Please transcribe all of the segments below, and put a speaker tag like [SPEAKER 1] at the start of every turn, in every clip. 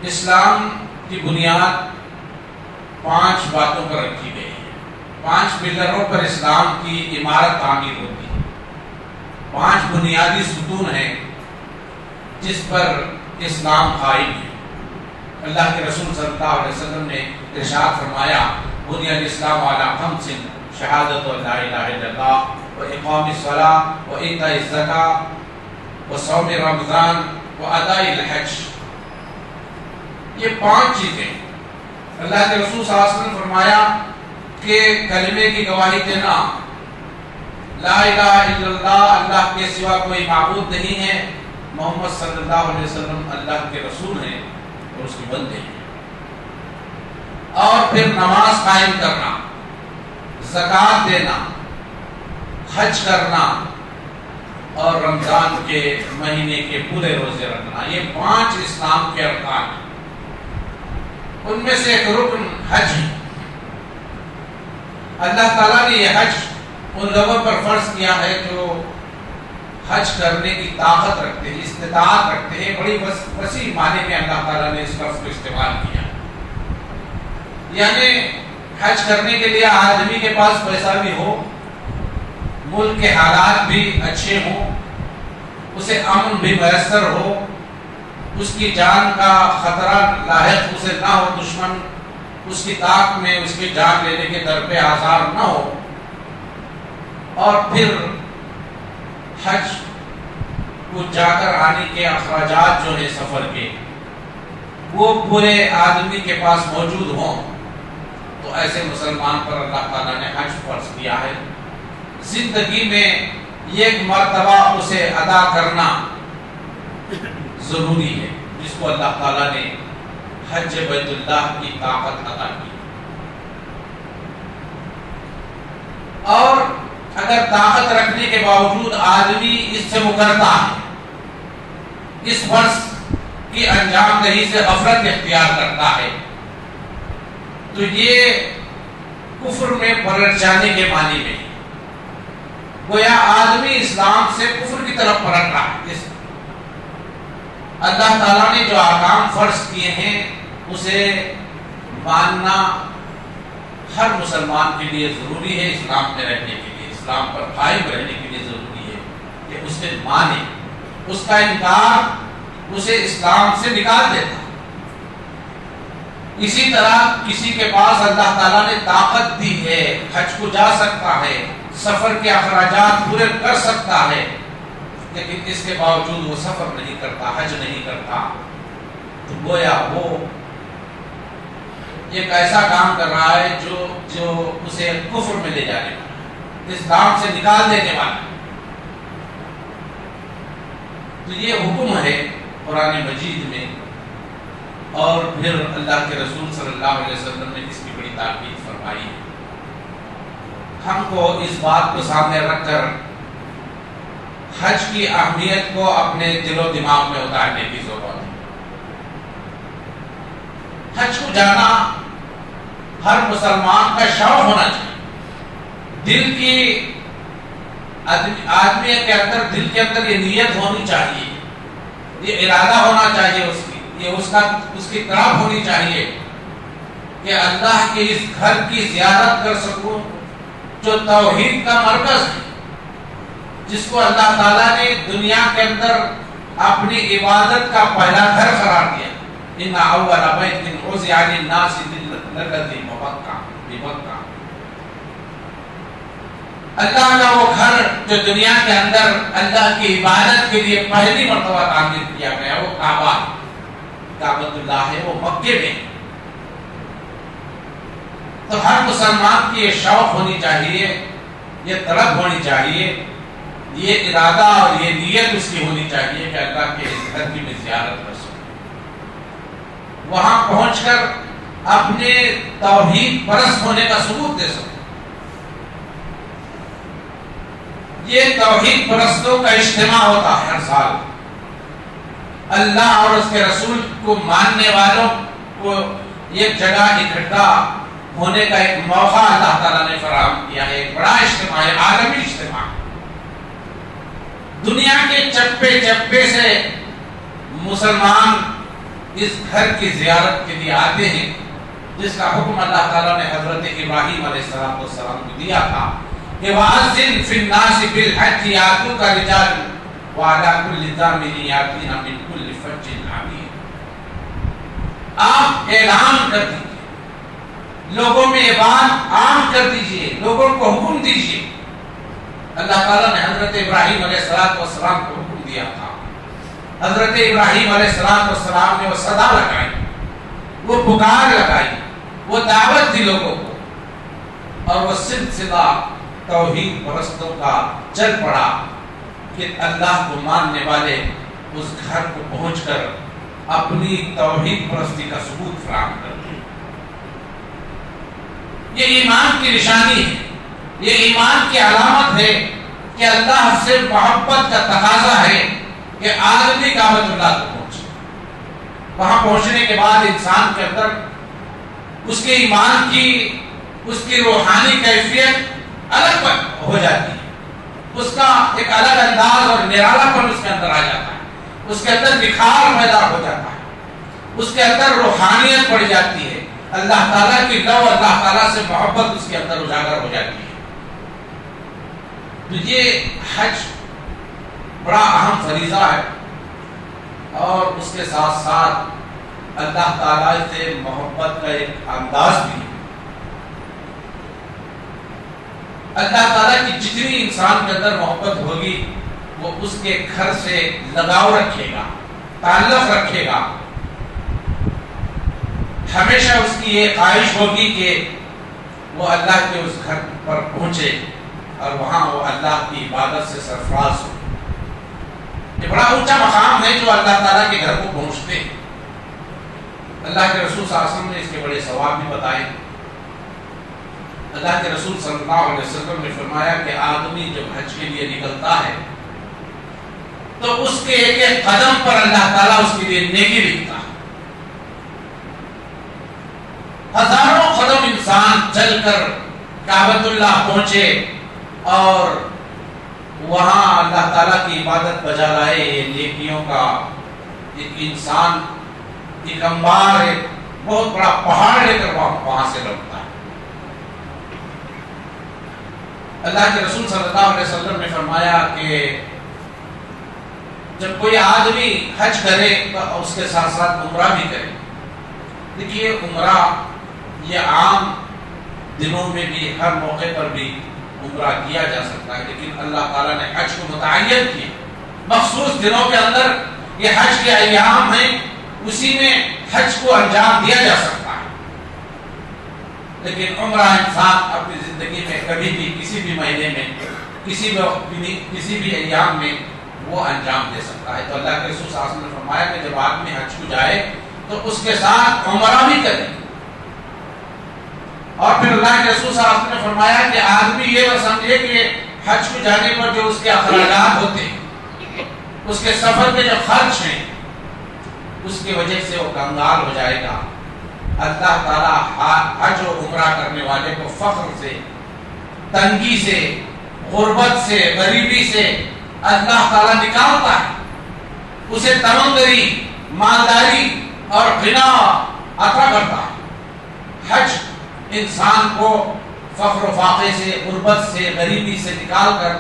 [SPEAKER 1] اسلام کی بنیاد 5 باتوں پر رکھی گئی ہے. 5 پلروں پر اسلام کی عمارت تعمیر ہوتی ہے. 5 بنیادی ستون ہیں جس پر اسلام قائم ہے. اللہ کے رسول صلی اللہ علیہ وسلم نے ارشاد فرمایا بنی الاسلام علی 5 شہادت لا الہ الا اللہ واقام الصلاۃ وایتاء الزکاۃ وصوم رمضان واداء الحج. یہ 5 چیزیں اللہ کے رسول صلی اللہ علیہ وسلم نے فرمایا کہ کلمے کی گواہی دینا لا الہ الا اللہ اللہ کے سوا کوئی معبود نہیں ہے, محمد صلی اللہ علیہ وسلم اللہ کے رسول ہیں اور اس کے بندے ہیں, اور پھر نماز قائم کرنا, زکوٰۃ دینا, حج کرنا اور رمضان کے مہینے کے پورے روزے رکھنا. یہ 5 اسلام کے ارکان ہیں. ان میں سے ایک رکن حج ہے. اللہ تعالیٰ نے یہ حج ان لوگوں پر فرض کیا ہے جو حج کرنے کی طاقت رکھتے ہیں, استطاعت رکھتے ہیں. بڑی وسیع معنی میں اللہ تعالیٰ نے اس لفظ کو استعمال کیا, یعنی حج کرنے کے لیے آدمی کے پاس پیسہ بھی ہو, ملک کے حالات بھی اچھے ہوں, اسے امن بھی میسر ہو, اس کی جان کا خطرہ لاحق اسے نہ ہو, دشمن اس کی طاق میں اس کی جان لینے کے در پہ آثار نہ ہو, اور پھر حج کو جا کر آنے کے اخراجات جو ہیں سفر کے وہ پورے آدمی کے پاس موجود ہوں, تو ایسے مسلمان پر اللہ تعالیٰ نے حج فرض کیا ہے. زندگی میں ایک مرتبہ اسے ادا کرنا ضروری ہے, جس کو اللہ تعالیٰ نے حج بیت اللہ کی طاقت عطا کی. اور اگر طاقت رکھنے کے باوجود آدمی اس سے مکرتا ہے, اس فرض کی انجام دہی سے غفلت اختیار کرتا ہے, تو یہ کفر میں پلٹ جانے کے معنی میں گویا آدمی اسلام سے کفر کی طرف پلٹ رہا ہے. اللہ تعالیٰ نے جو احکام فرض کیے ہیں اسے ماننا ہر مسلمان کے لیے ضروری ہے. اسلام میں رہنے کے لیے, اسلام پر قائم رہنے کے لیے ضروری ہے کہ اسے مانے. اس کا انکار اسے اسلام سے نکال دیتا. اسی طرح کسی کے پاس اللہ تعالیٰ نے طاقت دی ہے, حج کو جا سکتا ہے, سفر کے اخراجات پورے کر سکتا ہے, لیکن اس کے باوجود وہ سفر نہیں کرتا, حج نہیں کرتا, تو گویا وہ ایک ایسا کام کر رہا ہے جو اسے کفر میں لے جانے والا, اسلام سے نکال دینے والا. تو یہ حکم ہے قرآن مجید میں, اور پھر اللہ کے رسول صلی اللہ علیہ وسلم نے اس کی بڑی تاکید فرمائی ہے. ہم کو اس بات کو سامنے رکھ کر حج کی اہمیت کو اپنے دل و دماغ میں اتارنے کی ضرورت ہے. حج کو جانا ہر مسلمان کا شوق ہونا چاہیے. دل کی آدمی کے اندر, دل کے اندر یہ نیت ہونی چاہیے, یہ ارادہ ہونا چاہیے, اس کی طرف ہونی چاہیے کہ اللہ کے اس گھر کی زیارت کر سکوں جو توحید کا مرکز ہے, جس کو اللہ تعالیٰ نے دنیا کے اندر اپنی عبادت کا پہلا گھر قرار دیا. ان اول بیت وضع للناس للذی ببکہ. اللہ کا وہ گھر جو دنیا کے اندر اللہ کی عبادت کے لیے پہلی مرتبہ تعمیر کیا گیا, وہ کعبہ کعبۃ اللہ ہے, وہ مکے میں. تو ہر مسلمان کی یہ شوق ہونی چاہیے, یہ طلب ہونی چاہیے, یہ ارادہ اور یہ نیت اس کی ہونی چاہیے کہ اللہ کے اس گھر کی میں زیارت کر سکوں, وہاں پہنچ کر اپنے توحید پرست ہونے کا ثبوت دے سکوں. یہ توحید پرستوں کا اجتماع ہوتا ہے ہر سال. اللہ اور اس کے رسول کو ماننے والوں کو ایک جگہ اکٹھا ہونے کا ایک موقع اللہ تعالیٰ نے فراہم کیا ہے. ایک بڑا اجتماع ہے, عالمی اجتماع. دنیا کے چپے چپے سے مسلمان اس گھر کی زیارت کے لیے آتے ہیں جس کا حکم اللہ تعالیٰ نے حضرت ابراہیم علیہ السلام کو دیا تھا کہ وَأَذِّن فِي النَّاسِ بِالْحَجِّ يَأْتُوكَ رِجَالًا وَعَلَىٰ كُلِّ ضَامِرٍ يَأْتِينَ مِنْ كُلِّ فَجٍّ عَمِيقٍ۔ آپ اعلان کر دیجیے، لوگوں میں یہ بات عام کر دیجیے، لوگوں کو حکم دیجیے۔ اللہ تعالیٰ نے حضرت ابراہیم علیہ السلام کو حکم دیا تھا۔ حضرت ابراہیم علیہ السلام نے وہ صدا لگائی، وہ پکار لگائی، وہ دعوت دی لوگوں کو، اور وہ سلسلہ توحید پرستوں کا چل پڑا کہ اللہ کو ماننے والے اس گھر کو پہنچ کر اپنی توحید پرستی کا ثبوت فراہم کرتے ہیں۔ یہ ایمان کی نشانی ہے، یہ ایمان کی علامت ہے کہ اللہ سے محبت کا تقاضا ہے کہ آدمی کعبۃ اللہ کو پہنچے۔ وہاں پہنچنے کے بعد انسان کے اندر اس کے ایمان کی، اس کی روحانی کیفیت الگ ہو جاتی ہے، اس کا ایک الگ انداز اور نرالا پن اس کے اندر آ جاتا ہے، اس کے اندر نکھار پیدا ہو جاتا ہے، اس کے اندر روحانیت بڑھ جاتی ہے، اللہ تعالیٰ کی لو، اللہ تعالیٰ سے محبت اس کے اندر اجاگر ہو جاتی ہے۔ تو یہ حج بڑا اہم فریضہ ہے، اور اس کے ساتھ ساتھ اللہ تعالیٰ سے محبت کا ایک انداز بھی ہے۔ اللہ تعالیٰ کی جتنی انسان کے اندر محبت ہوگی وہ اس کے گھر سے لگاؤ رکھے گا، تعلق رکھے گا، ہمیشہ اس کی یہ خواہش ہوگی کہ وہ اللہ کے اس گھر پر پہنچے اور وہاں وہ اللہ کی عبادت سے سرفراز ہو۔ یہ بڑا اونچا مقام ہے جو اللہ تعالیٰ کے گھر کو پہنچتے ہیں۔ اللہ کے رسول صلی اللہ علیہ وسلم نے اس کے بڑے ثواب بھی بتائے۔ اللہ کے رسول صلی اللہ علیہ وسلم نے فرمایا کہ آدمی جب حج کے لیے نکلتا ہے تو اس کے ایک ایک قدم پر اللہ تعالیٰ اس کے لیے نیکی لکھتا ہے۔ ہزاروں قدم انسان چل کر کعبۃ اللہ پہنچے اور وہاں اللہ تعالیٰ کی عبادت بجا لائے، یہ نیکیوں کا ایک انسان ایک انبار، ایک بہت بڑا پہاڑ لے کر وہاں سے لوٹتا ہے۔ اللہ کے رسول صلی اللہ علیہ وسلم نے فرمایا کہ جب کوئی آدمی حج کرے تو اس کے ساتھ ساتھ عمرہ بھی کرے۔ دیکھیے عمرہ یہ عام دنوں میں بھی، ہر موقع پر بھی عمرہ کیا جا سکتا ہے، لیکن اللہ تعالیٰ نے حج کو متعین کیا، مخصوص دنوں کے اندر یہ حج کے ایام ہیں، اسی میں حج کو انجام دیا جا سکتا ہے۔ لیکن عمرہ انسان اپنی زندگی میں کبھی بھی، کسی بھی مہینے میں، کسی بھی ایام میں وہ انجام دے سکتا ہے۔ تو اللہ کے رسول صلی اللہ علیہ وسلم نے فرمایا کہ جب آدمی حج کو جائے تو اس کے ساتھ عمرہ بھی کرے۔ اور پھر اللہ کے رسول صلی اللہ علیہ وسلم نے فرمایا کہ آدمی یہ نہ سمجھے کہ حج کو جانے پر جو اس کے اخراجات ہوتے ہیں، اس کے سفر کے جو خرچ ہیں، اس کی وجہ سے وہ کنگال ہو جائے گا۔ اللہ تعالیٰ حج و عمرہ کرنے والے کو فقر سے، تنگی سے، غربت سے، غریبی سے اللہ تعالیٰ نکالتا ہے، اسے تمنگری، مالداری اور غنا عطا کرتا ہے۔ حج انسان کو فقر و فاقے سے، غربت سے، غریبی سے نکال کر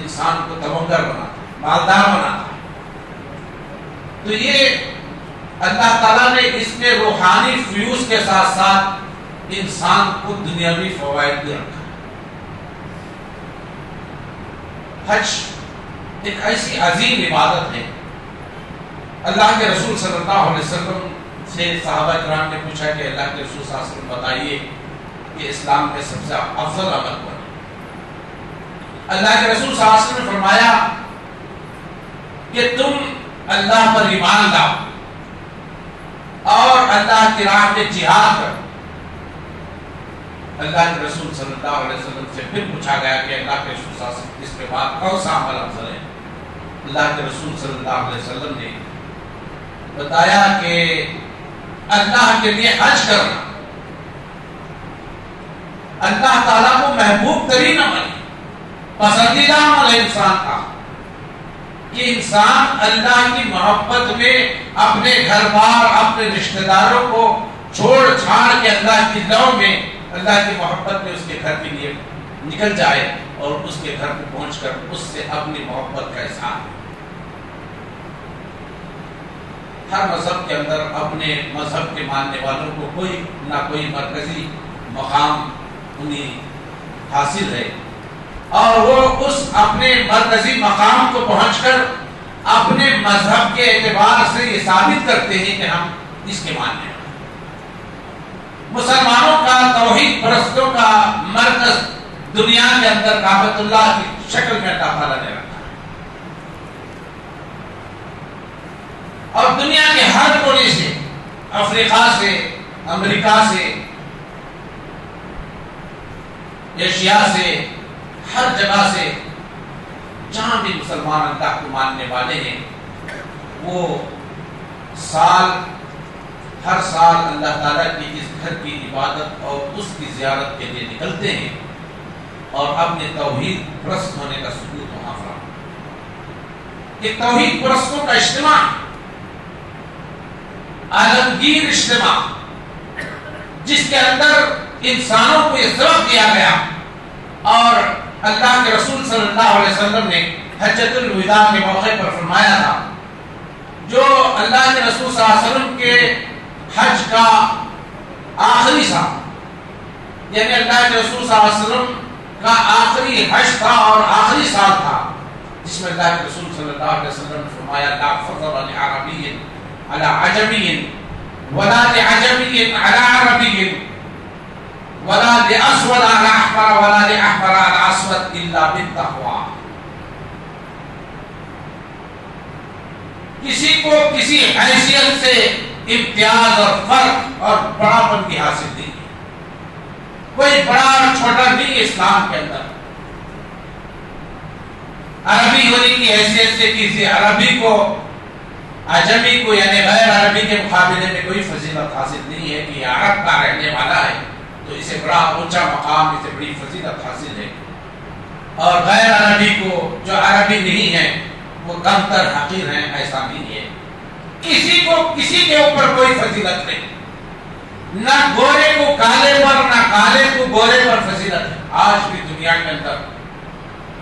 [SPEAKER 1] انسان کو تمنگر بناتا ہے، مالدار بناتا ہے۔ تو یہ اللہ تعالیٰ نے اس میں روحانی فیوز کے ساتھ ساتھ انسان کو دنیاوی فوائد بھی رکھا۔ حج ایک ایسی عظیم عبادت ہے۔ اللہ کے رسول صلی اللہ علیہ وسلم سے صحابہ کرام نے پوچھا کہ اللہ کے رسول صلی اللہ علیہ وسلم بتائیے کہ اسلام کے سب سے افضل عمل کون ہے؟ اللہ کے رسول صلی اللہ علیہ وسلم نے فرمایا کہ تم اللہ پر ایمان لاؤ اور اللہ کی راہ میں جہاد کرو۔ اللہ کے رسول صلی اللہ علیہ وسلم سے پھر پوچھا گیا کہ اللہ کے رسول صلی اللہ علیہ وسلم اس کے بعد کون سا عمل افضل ہے؟ اللہ کے رسول صلی اللہ علیہ وسلم نے بتایا کہ اللہ کے لیے حج کرنا اللہ تعالیٰ کو محبوب ترین عمل ہے، پسندیدہ عمل ہے انسان کا، کہ انسان اللہ کی محبت میں اپنے گھر بار اپنے رشتہ داروں کو چھوڑ چھاڑ کے اللہ کی لو میں اللہ کی محبت میں اس کے گھر کے لیے نکل جائے اور اس کے گھر کو پہنچ کر اس سے اپنی محبت کا اظہار۔ ہر مذہب کے اندر اپنے مذہب کے ماننے والوں کو کوئی نہ کوئی مرکزی مقام انہیں حاصل ہے، اور وہ اس اپنے مرکزی مقام کو پہنچ کر اپنے مذہب کے اعتبار سے یہ ثابت کرتے ہیں کہ ہم اس کے ماننے والے۔ مسلمانوں کا توحید پرستوں کا مرکز دنیا کے اندر کعبۃ اللہ کی شکل میں اللہ تعالیٰ نے رکھا ہے، اور دنیا کے ہر کونے سے، افریقہ سے، امریکہ سے، ایشیا سے، ہر جگہ سے جہاں بھی مسلمان اللہ کو ماننے والے ہیں، وہ ہر سال اللہ تعالیٰ کی اس گھر کی عبادت اور اس کی زیارت کے لیے نکلتے ہیں اور اپنے توحید پرست ہونے کا ثبوت وہاں فراہم۔ یہ توحید پرستوں کا اجتماع، عالمگیر اجتماع، جس کے اندر انسانوں کو یہ سبق دیا گیا، اور اللہ کے رسول صلی اللہ علیہ وسلم نے حجۃ الوداع کے موقع پر فرمایا تھا، جو اللہ کے رسول صلی اللہ علیہ وسلم کے حج کا آخری سال، یعنی اللہ کے رسول صلی اللہ علیہ وسلم کا آخری حج تھا اور آخری سال تھا، جس میں اللہ کے رسول صلی اللہ علیہ وسلم نے فرمایا لا فضل لعربی علی عجمی ولا لعجمی علی عربی ولا لاسود علی احمر ولا لاحمر علی اسود الا بالتقوی۔ کسی کو کسی حیثیت سے امتیاز اور فرق اور بڑا پن کی حاصل نہیں ہے، کوئی بڑا اور چھوٹا نہیں اسلام کے اندر۔ عربی ہونے کی حیثیت سے کسی عربی کو عجمی کو یعنی غیر عربی کے مقابلے میں کوئی فضیلت حاصل نہیں ہے کہ یہ عرب کا رہنے والا ہے تو اسے بڑا اونچا مقام، اسے بڑی فضیلت حاصل ہے، اور غیر عربی کو جو عربی نہیں ہے وہ کم تر حقیر ہیں، ایسا نہیں ہے۔ کسی کو کسی کے اوپر کوئی فضیلت نہیں، نہ گورے کو کالے پر نہ کالے کو گورے پر فضیلت ہے۔ آج بھی دنیا کے اندر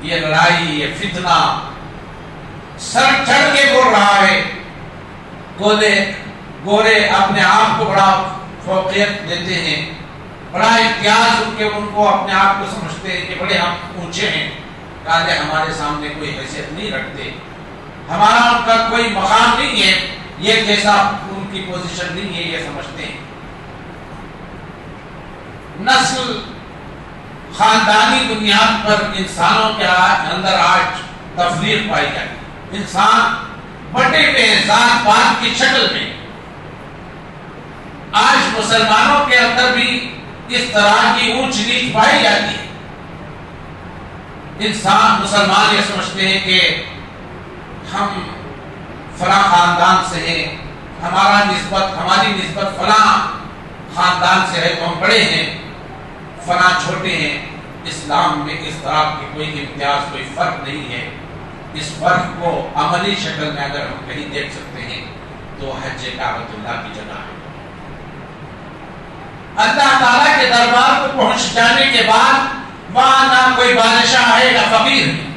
[SPEAKER 1] یہ لڑائی، یہ فتنہ سر چڑھ کے بول رہا ہے، گورے اپنے آپ کو بڑا فوقیت دیتے ہیں، بڑا امتیاز ان کو اپنے آپ کو سمجھتے ہیں کہ بڑے ہم اونچے ہیں، کالے ہمارے سامنے کوئی حیثیت نہیں رکھتے، ہمارا ان کا کوئی مقام نہیں ہے، یہ جیسا ان کی پوزیشن نہیں ہے، یہ سمجھتے ہیں۔ نسل خاندانی بنیاد پر انسانوں کے اندر آج تفریق پائی جاتی، انسان بٹے ہوئے ذات پات کی شکل میں۔ آج مسلمانوں کے اندر بھی اس طرح کی اونچ نیچ پائی جاتی ہے۔ مسلمان یہ سمجھتے ہیں کہ ہم فلاں خاندان سے ہیں، ہماری نسبت فلاں خاندان سے ہے تو ہم بڑے ہیں، فلاں چھوٹے ہیں۔ اسلام میں اس طرح کی کوئی امتیاز، کوئی فرق نہیں ہے۔ اس فرق کو عملی شکل میں اگر ہم کہیں دیکھ سکتے ہیں تو حج کعبۃ اللہ کی جگہ ہے۔ اللہ تعالیٰ کے دربار کو پہنچ جانے کے بعد وہاں نہ کوئی بادشاہ ہے نہ فقیر ہے،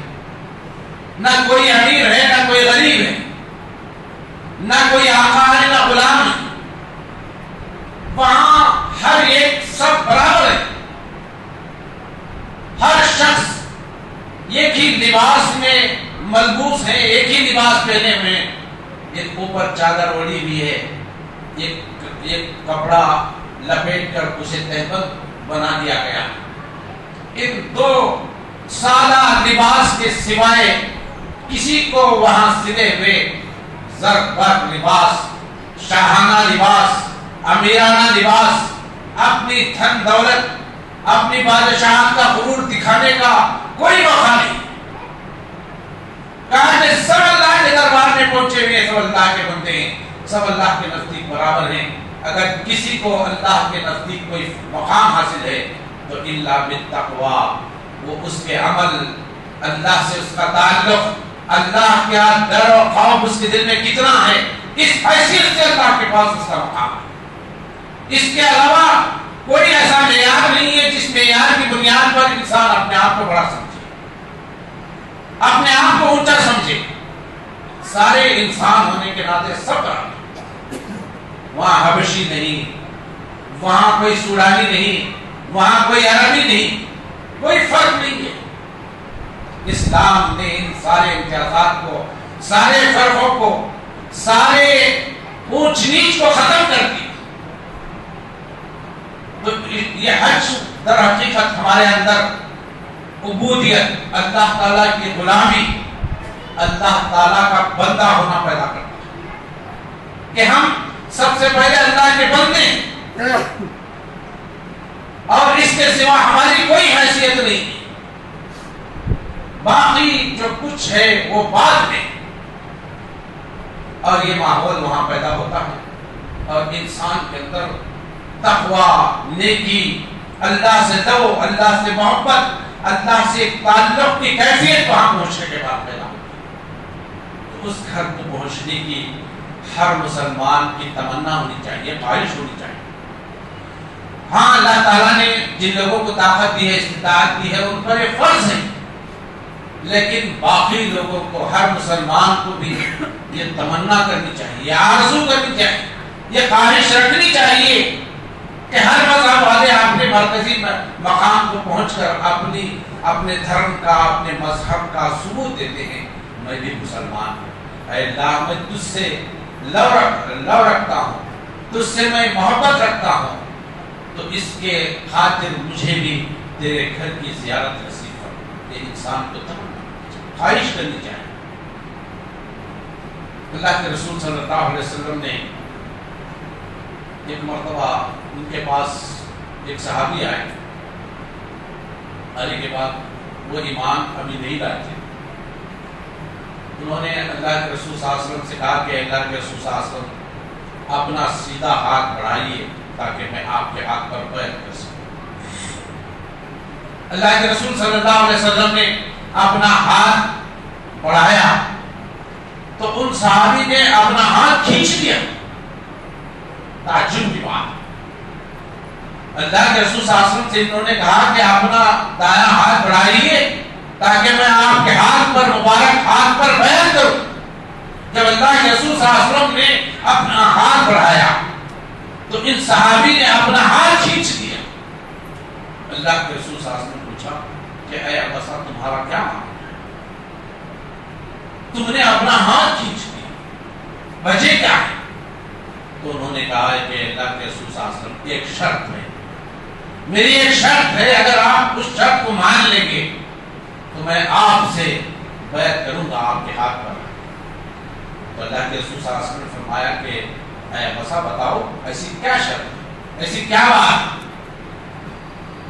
[SPEAKER 1] نہ کوئی امیر ہے نہ کوئی غریب ہے، نہ کوئی آقا ہے نہ غلام ہے، وہاں ہر ایک سب برابر ہے۔ ہر شخص ایک ہی لباس میں ملبوس ہے، ایک ہی لباس پہنے ہوئے ہیں، ایک اوپر چادر اوڑھی ہوئی ہے، ایک کپڑا لپیٹ کر اسے تہبند بنا دیا گیا۔ ان دو سادہ لباس کے سوائے کسی کو وہاں سلے ہوئے زرق برق لباس، شاہانہ لباس، امیرانہ لباس، اپنی دھن دولت، اپنی بادشاہت کا غرور دکھانے کا کوئی موقع نہیں۔ کہا کہ سب اللہ کے دربار میں پہنچے ہوئے، سب اللہ کے بندے ہیں، سب اللہ کے نزدیک برابر ہیں۔ اگر کسی کو اللہ کے نزدیک کوئی مقام حاصل ہے تو الا بالتقوی، وہ اس کے عمل، اللہ سے اس کا تعلق، اللہ کا ڈر اور خوف اس کے دل میں کتنا ہے، اس حیثیت سے اللہ کے پاس اس کا مقام ہے۔ اس کے علاوہ کوئی ایسا معیار نہیں ہے جس معیار کی بنیاد پر انسان اپنے آپ کو بڑا سمجھے، اپنے آپ کو اونچا سمجھے۔ سارے انسان ہونے کے ناطے سب برابر، وہاں حبشی نہیں، وہاں کوئی سوڈانی نہیں، وہاں کوئی عربی نہیں، کوئی فرق نہیں ہے۔ اسلام نے ان سارے امتیازات کو، سارے فرقوں کو، سارے اونچ نیچ کو ختم کر دیا۔ تو یہ حج در حقیقت ہمارے اندر عبودیت، اللہ تعالیٰ کی غلامی، اللہ تعالیٰ کا بندہ ہونا پیدا کرتا ہے کہ ہم سب سے پہلے اللہ کے بندے ہیں اور اس کے سوا ہماری کوئی حیثیت نہیں ہے، باقی جو کچھ ہے وہ بعد میں۔ اور یہ ماحول وہاں پیدا ہوتا ہے اور انسان کے اندر تقوی، نیکی، اللہ سے دو، اللہ سے محبت، اللہ سے ایک تعلق کی کیفیت وہاں پہنچنے کے بعد پیدا ہوتی ہے۔ تو اس گھر کو پہنچنے کی ہر مسلمان کی تمنا ہونی چاہیے، خواہش ہونی چاہیے۔ ہاں، اللہ تعالیٰ نے جن لوگوں کو طاقت دی ہے، استطاعت دی ہے، ان پر یہ فرض ہے، لیکن باقی لوگوں کو، ہر مسلمان کو بھی یہ تمنا کرنی چاہیے، یہ آرزو کرنی چاہیے، یہ خواہش رکھنی چاہیے کہ ہر مذہب والے اپنے مرکزی مقام کو پہنچ کر اپنے دھرم کا، اپنے مذہب کا ثبوت دیتے ہیں، میں بھی مسلمان ہوں، اے اللہ میں تجھ سے لو رکھتا ہوں، تجھ سے میں محبت رکھتا ہوں، تو اس کے خاطر مجھے بھی تیرے گھر کی زیارت نصیب کر۔ یہ انسان کو خواہش کرنی چاہیے۔ اللہ کے رسول صلی اللہ علیہ وسلم نے ایک مرتبہ ان کے پاس ایک صحابی آئے، آنے کے بعد وہ ایمان ابھی نہیں لائے تھے۔ انہوں نے اللہ کے رسول صلی اللہ علیہ وسلم سے کہا کہ اللہ کے رسول صلی اللہ علیہ وسلم اپنا سیدھا ہاتھ بڑھائیے تاکہ میں آپ کے ہاتھ پر بیعت کر سکوں۔ اللہ کے رسول صلی اللہ علیہ وسلم نے اپنا ہاتھ بڑھایا تو ان صحابی نے اپنا ہاتھ کھینچ لیا۔ تعجب کی بات، اللہ کے رسول صلی اللہ علیہ وسلم سے انہوں نے کہا کہ اپنا دایاں ہاتھ بڑھائیے تاکہ میں آپ کے ہاتھ پر، مبارک ہاتھ پر بیعت کروں۔ جب اللہ کے رسول صلی اللہ علیہ وسلم نے اپنا ہاتھ بڑھایا تو ان صحابی نے اپنا ہاتھ کھینچ لیا۔ اللہ کے رسول صلی اللہ علیہ وسلم نے پوچھا کہ اے ابا تمہارا کیا معاملہ ہے؟ تم نے اپنا ہاتھ کھینچ لیا، وجہ کیا ہے؟ تو انہوں نے کہا کہ اللہ کے رسول صلی اللہ علیہ وسلم ایک شرط ہے، میری ایک شرط ہے، اگر آپ اس شرط کو مان لیں گے تو میں آپ سے بیعت کروں گا آپ کے ہاتھ پر۔ تو اللہ کے رسول صلی اللہ علیہ وسلم نے فرمایا کہ اے ابا بتاؤ ایسی کیا شرط ہے، ایسی کیا بات؟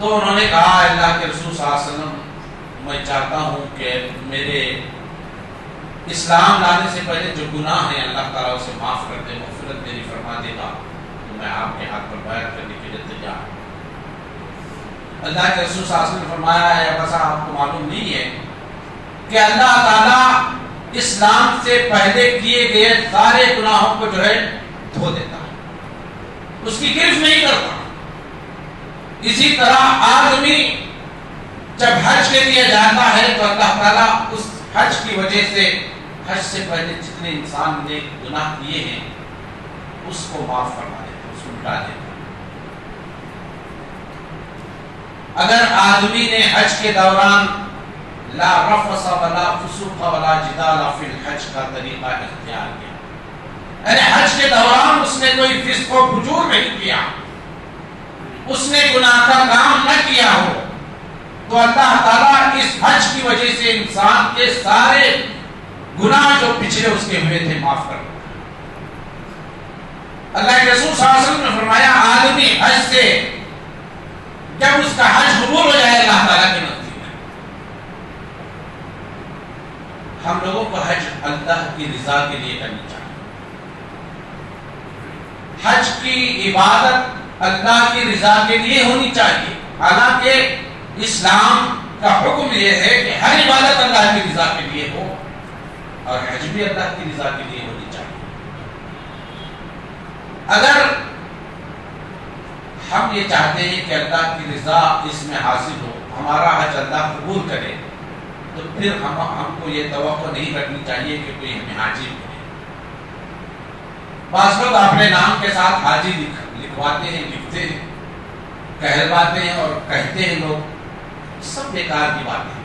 [SPEAKER 1] تو انہوں نے کہا اللہ کے رسول صلی اللہ علیہ وسلم میں چاہتا ہوں کہ میرے اسلام لانے سے پہلے جو گناہ ہیں اللہ تعالیٰ اسے معاف کر دے، مغفرت میری فرما دے گا تو میں آپ کے ہاتھ پر بیعت کرنے کے لیے تیار ہوں۔ اللہ کے رسول صلی اللہ علیہ وسلم نے فرمایا ہے بس آپ کو معلوم نہیں ہے کہ اللہ تعالیٰ اسلام سے پہلے کیے گئے سارے گناہوں کو جو ہے دھو دیتا ہے، اس کی گرفت نہیں کرتا۔ اسی طرح آدمی جب حج کے لیے جاتا ہے تو اللہ تعالیٰ اس حج کی وجہ سے، حج سے پہلے جتنے انسان نے گناہ کیے ہیں اس کو معاف فرما دیتا، اس کو مٹا دیتا۔ اگر آدمی نے حج کے دوران لا رفث ولا فسوق ولا جدال فی الحج کا طریقہ اختیار کیا، یعنی حج کے دوران اس نے کوئی فسق و فجور نہیں کیا، اس نے گناہ کا کام نہ کیا ہو، تو اللہ تعالیٰ اس حج کی وجہ سے انسان کے سارے گناہ جو پچھلے اس کے ہوئے تھے معاف کر دیتا۔ اللہ کے رسول صلی اللہ علیہ وسلم نے فرمایا آدمی حج سے جب اس کا حج قبول ہو جائے اللہ تعالیٰ کے نزدیک میں، ہم لوگوں کو حج اللہ کی رضا کے لیے کرنی چاہیے۔ حج کی عبادت اللہ کی رضا کے لیے ہونی چاہیے، حالانکہ اسلام کا حکم یہ ہے کہ ہر عبادت اللہ کی رضا کے لیے ہو، اور حج بھی اللہ کی رضا کے لیے ہونی چاہیے۔ اگر ہم یہ چاہتے ہیں کہ اللہ کی رضا اس میں حاصل ہو، ہمارا حج اللہ قبول کرے، تو پھر ہم کو یہ توقع نہیں رکھنی چاہیے کہ کوئی ہمیں حاجی ملے۔ بعض لوگ اپنے نام کے ساتھ حاجی لکھواتے ہیں، لکھتے ہیں، کہلواتے ہیں اور کہتے ہیں لوگ، سب بیکار کی باتیں۔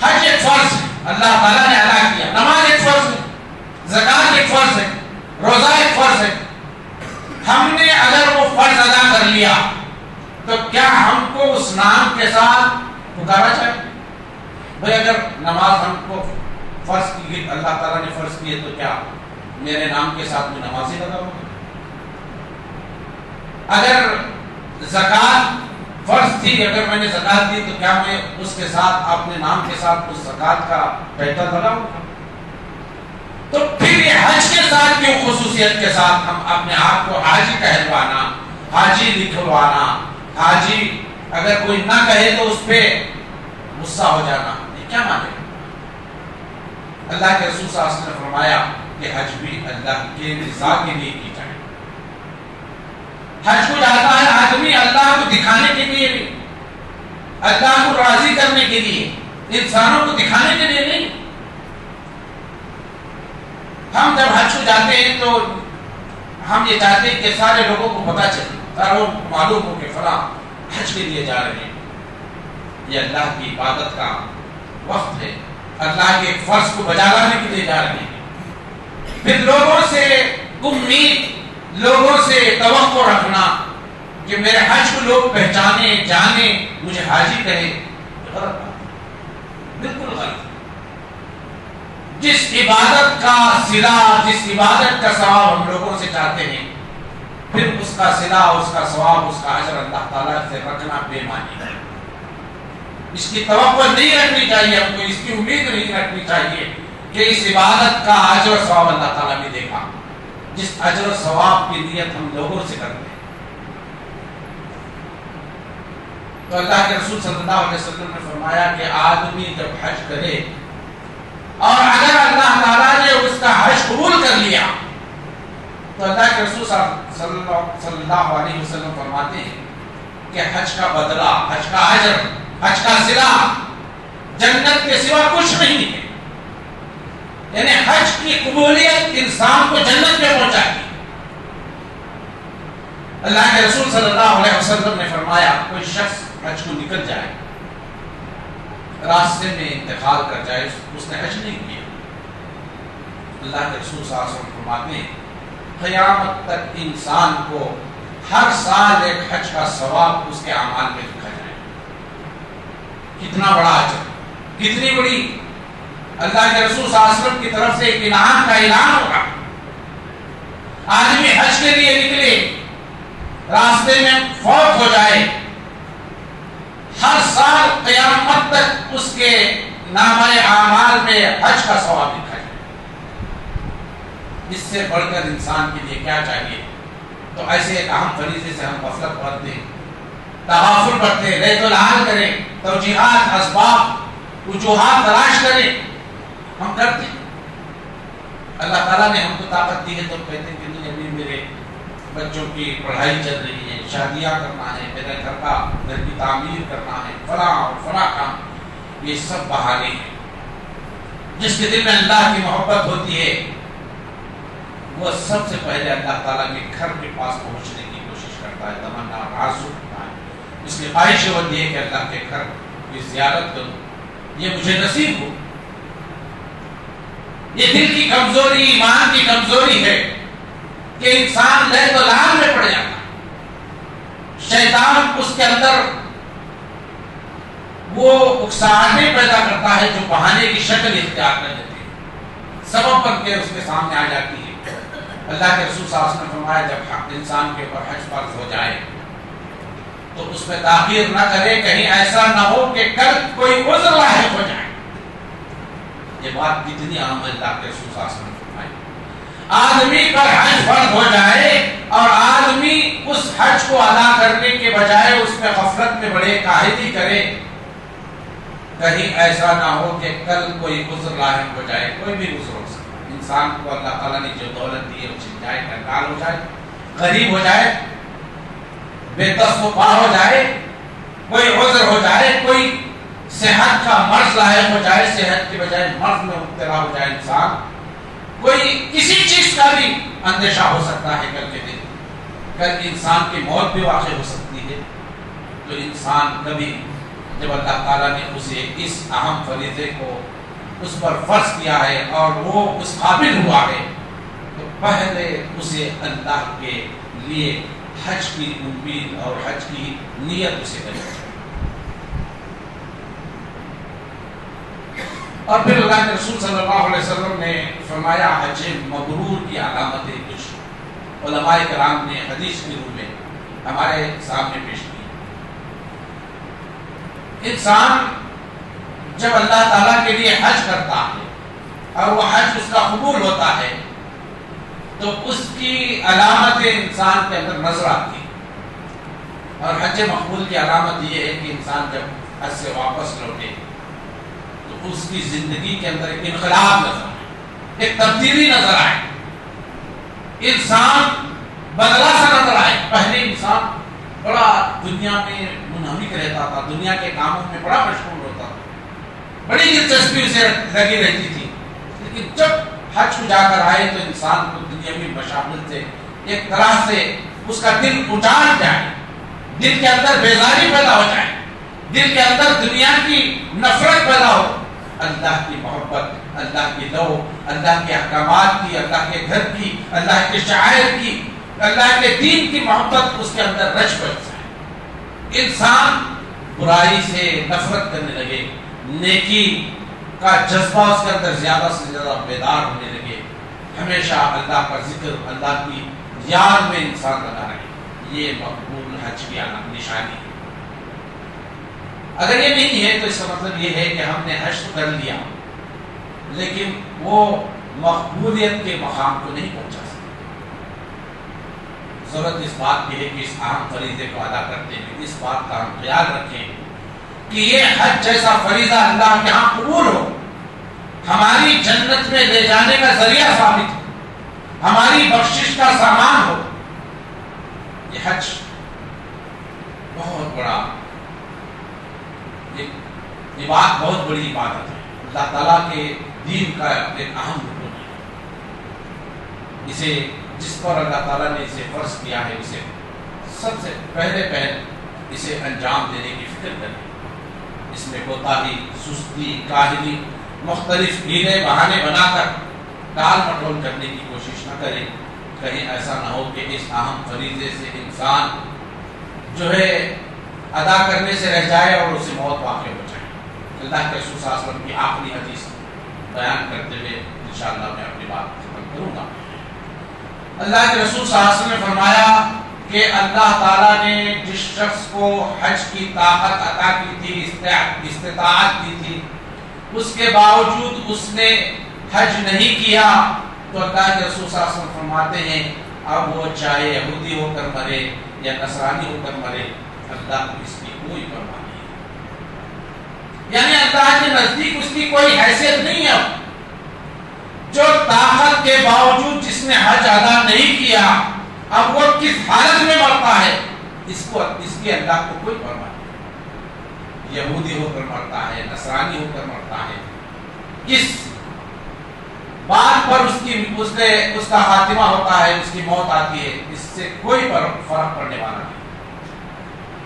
[SPEAKER 1] حج ایک فرض ہے، اللہ تعالیٰ نے ادا کیا، نماز ایک فرض ہے، زکات ایک فرض ہے، روزہ ایک فرض ہے۔ ہم نے اگر وہ فرض ادا کر لیا تو کیا ہم کو اس نام کے ساتھ پکارا چاہیے؟ بھائی اگر نماز ہم کو فرض کی، اللہ تعالیٰ نے فرض کی ہے، تو کیا میرے نام کے ساتھ میں نماز ہی لگا ہوگا؟ اگر زکات فرض تھی، اگر میں نے زکات دی، تو کیا میں اس کے ساتھ اپنے نام کے ساتھ اس زکات کا پیٹر لگاؤں گا؟ تو پھر یہ حج کے ساتھ کیوں خصوصیت کے ساتھ ہم اپنے آپ کو حاجی کہلوانا، حاجی لکھوانا، حاجی اگر کوئی نہ کہے تو اس پہ غصہ ہو جانا، یہ کیا مانے؟ اللہ کے رسول صلی اللہ علیہ وسلم نے فرمایا کہ حج بھی اللہ کے رضا کے لیے کی جائے۔ حج کو جاتا ہے آدمی اللہ کو دکھانے کے لیے نہیں، اللہ کو راضی کرنے کے لیے، انسانوں کو دکھانے کے لیے نہیں۔ ہم جب حج کو جاتے ہیں تو ہم یہ چاہتے ہیں کہ سارے لوگوں کو پتہ چلے، ساروں کو معلوم ہو کہ فلاں حج کے لیے جا رہے ہیں۔ یہ اللہ کی عبادت کا وقت ہے، اللہ کے فرض کو بجا لانے کے لیے جا رہے ہیں۔ پھر لوگوں سے امید، لوگوں سے توقع رکھنا کہ میرے حج کو لوگ پہچانے، جانے، مجھے حاجی کہے، غلط بات ہے، بالکل غلط۔ جس عبادت کا صلہ، جس عبادت کا ثواب ہم لوگوں سے چاہتے ہیں، پھر اس کا صلہ، اس کا ثواب، اس کا اجر اللہ تعالیٰ سے رکھنا بے معنی ہے۔ اس کی توقع نہیں رکھنی چاہیے ہم کو، اس کی امید نہیں رکھنی چاہیے کہ اس عبادت کا اجر و ثواب اللہ تعالیٰ بھی دے گا، جس اجر و ثواب کی نیت ہم لوگوں سے کرتے ہیں۔ تو اللہ کے رسول صلی اللہ علیہ وسلم نے فرمایا کہ آدمی جب حج کرے اور اگر اللہ تعالیٰ نے اس کا حج قبول کر لیا تو اللہ کے رسول صلی اللہ علیہ وسلم فرماتے ہیں کہ حج کا بدلہ، حج کا اجر، حج کا صلہ جنت کے سوا کچھ نہیں ہے۔ یعنی حج کی قبولیت انسان کو جنت میں پہنچاتی ہے۔ اللہ کے رسول صلی اللہ علیہ وسلم نے فرمایا کوئی شخص حج کو نکل جائے، راستے میں انتقال کر جائے، اس نے حج نہیں کیا، اللہ کے رسول صلی اللہ علیہ وسلم فرماتے ہیں قیامت تک انسان کو ہر سال ایک حج کا ثواب اس کے اعمال میں لکھا جائے۔ کتنا بڑا اجر، کتنی بڑی اللہ کے رسول صلی اللہ علیہ وسلم کی طرف سے ایک انعام کا اعلان ہوگا۔ آدمی حج کے لیے نکلے، راستے میں فوت ہو جائے، ہر سال قیامت تک اس کے نامہ اعمال میں حج کا ثواب لکھا جائے۔ اس سے بڑھ کر انسان کے لیے کیا چاہیے؟ تو ایسے ایک اہم فریضے سے ہم غفلت برتیں، تغافل برتیں، ریت الحال کریں، توجیہات، اسباب، وجوہات تلاش کریں، ہم کرتے ہیں۔ اللہ تعالیٰ نے ہم کو طاقت دی ہے تو کہتے ہیں کہ نہیں ابھی میرے بچوں کی پڑھائی چل رہی ہے، شادیاں کرنا ہے، میرے گھر کی تعمیر کرنا ہے، فلاں اور فلاں کام، یہ سب بہانے ہیں۔ جس کے دل میں اللہ کی محبت ہوتی ہے وہ سب سے پہلے اللہ تعالیٰ کے گھر کے پاس پہنچنے کی کوشش کرتا ہے، تمنا آرزو کرتا ہے، اس کی خواہش ہوتی ہے کہ اللہ کے گھر کی زیارت کروں، یہ مجھے نصیب ہو۔ یہ دل کی کمزوری، ایمان کی کمزوری ہے کہ انسان لیل و لال میں پڑ جاتا ہے، شیطان اس کے اندر وہ اکساہٹیں پیدا کرتا ہے جو بہانے کی شکل اختیار کر لیتے ہیں، سبب بن کے اس کے سامنے آ جاتی ہے۔ اللہ کے رسول صلی اللہ علیہ وسلم نے فرمایا جب انسان کے اوپر حج فرض ہو جائے تو اس میں تاخیر نہ کرے، کہیں ایسا نہ ہو کہ کل کوئی عذر لاحق ہو جائے۔ یہ بات کتنی عام ہے، اللہ کے رسول صلی اللہ علیہ وسلم نے فرمایا آدمی پر حج فرض ہو جائے اور آدمی اس حج کو ادا کرنے کے بجائے اس میں غفلت میں بڑے کاہلی کرے کہیں ایسا نہ ہو کہ کل کوئی عذر لاحق ہو جائے. کوئی بھی عذر ہو سکتا ہے. انسان کو اللہ تعالیٰ نے جو دولت دی ہے وہ چھن جائے, کنگال ہو جائے, غریب ہو جائے, بے دست و پا ہو جائے, کوئی عذر ہو جائے, کوئی صحت کا مرض لاحق ہو جائے, صحت کی بجائے مرض میں مبتلا ہو جائے انسان, کوئی کسی چیز کا بھی اندیشہ ہو سکتا ہے کل کے دن, کل انسان کی موت بھی واقع ہو سکتی ہے. تو انسان کبھی جب اللہ تعالیٰ نے اسے اس اہم فریضے کو اس پر فرض کیا ہے اور وہ اس قابل ہوا ہے, تو پہلے اسے اللہ کے لیے حج کی امید اور حج کی نیت اسے کرنی چاہیے. اور پھر اللہ کے رسول صلی اللہ علیہ وسلم نے فرمایا حج مبرور کی علامتیں کچھ علماء کرام نے حدیث کے روپ میں ہمارے سامنے پیش کی. انسان جب اللہ تعالیٰ کے لیے حج کرتا ہے اور وہ حج اس کا قبول ہوتا ہے تو اس کی علامتیں انسان کے اندر نظر آتی ہیں. اور حج مقبول کی علامت یہ ہے کہ انسان جب حج سے واپس لوٹے تو اس کی زندگی کے اندر ایک انقلاب نظر آئے, ایک تبدیلی نظر آئے, انسان بدلا سا نظر آئے. پہلے انسان بڑا دنیا میں منہمک رہتا تھا, دنیا کے کاموں میں بڑا مشغول ہوتا تھا, بڑی دلچسپی اسے لگی رہتی تھی. لیکن جب حج کو جا کر آئے تو انسان کو دنیاوی مشاغل سے ایک طرح سے اس کا دل اٹھان جائے, دل کے اندر بیزاری پیدا ہو جائے, دل کے اندر دنیا کی نفرت پیدا ہو, اللہ کی محبت, اللہ کی لو, اللہ کے احکامات کی, اللہ کے گھر کی, اللہ کے شاعر کی, اللہ کے دین کی محبت اس کے اندر رچ بچ جائے. انسان برائی سے نفرت کرنے لگے, نیکی کا جذبہ اس کے اندر زیادہ سے زیادہ بیدار ہونے لگے, ہمیشہ اللہ کا ذکر, اللہ کی یاد میں انسان لگا رہے. یہ مقبول حج کی نشانی ہے. اگر یہ نہیں ہے تو اس کا مطلب یہ ہے کہ ہم نے حج تو کر لیا لیکن وہ مقبولیت کے مقام کو نہیں پہنچا سکتے. ضرورت اس بات کی ہے کہ اس اہم فریضے کو ادا کرتے ہیں اس بات کا ہم خیال رکھیں کہ یہ حج جیسا فریضہ اللہ کے ہاں قبول ہو, ہماری جنت میں لے جانے کا ذریعہ ثابت ہو, ہماری بخشش کا سامان ہو. یہ حج بہت بڑا بہت بڑی عبادت ہے, اللہ تعالیٰ کے دین کا ایک اہم رکن ہے. اسے جس پر اللہ تعالیٰ نے اسے فرض کیا ہے اسے سب سے پہلے اسے انجام دینے کی فکر کریں. اس میں کوتاہی, سستی, کاہلی, مختلف ہیلے بہانے بنا کر ٹال مٹول کرنے کی کوشش نہ کریں. کہیں ایسا نہ ہو کہ اس اہم فریضے سے انسان جو ہے ادا کرنے سے رہ جائے اور اسے موت واقع ہو جائے. اللہ کے رسول صلی اللہ علیہ وسلم کی آخری حدیث بیان کرتے ہوئے انشاءاللہ میں اپنی بات ختم کروں گا. اللہ کے رسول صلی اللہ علیہ وسلم نے فرمایا کہ اللہ تعالیٰ نے جس شخص کو حج کی طاقت عطا کی تھی, استطاعت دی تھی, اس کے باوجود اس نے حج نہیں کیا تو اللہ کے رسول صلی اللہ علیہ وسلم فرماتے ہیں اب وہ چاہے یہودی ہو کر مرے یا نصرانی ہو کر مرے, اللہ کو اس کی کوئی پرواہ نہیں. یعنی اللہ کے نزدیک اس کی کوئی حیثیت نہیں ہے. جو طاقت کے باوجود جس نے حج ادا نہیں کیا اب وہ کس حالت میں مرتا ہے اس کی اللہ کو کوئی پرواہ نہیں. یہودی ہو کر مرتا ہے, نصرانی ہو کر مرتا ہے, کس بات پر اس کا خاتمہ ہوتا ہے, اس کی موت آتی ہے, اس سے کوئی فرق پڑنے والا نہیں,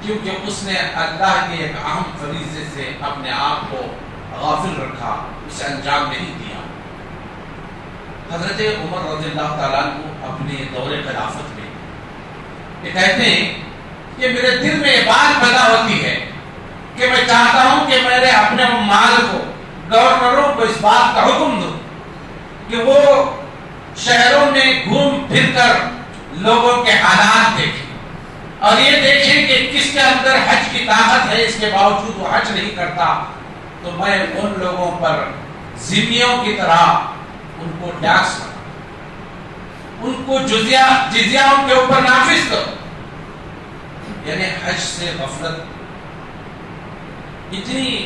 [SPEAKER 1] کیونکہ اس نے اللہ کے ایک اہم فریضے سے اپنے آپ کو غافل رکھا, اسے انجام نہیں دیا. حضرت عمر رضی اللہ تعالیٰ عنہ اپنے دور خلافت میں یہ کہتے ہیں کہ میرے دل میں یہ بات پیدا ہوتی ہے کہ میں چاہتا ہوں کہ میرے اپنے مال کو گورنروں کو اس بات کا حکم دوں کہ وہ شہروں میں گھوم پھر کر لوگوں کے حالات دیکھیں اور یہ دیکھیں کہ کس کے اندر حج کی طاقت ہے, اس کے باوجود وہ حج نہیں کرتا, تو میں ان لوگوں پر ذمیوں کی طرح ان کو ٹیکس کروں, ان کو جزیہ ان کے اوپر نافذ کروں. یعنی حج سے غفلت اتنی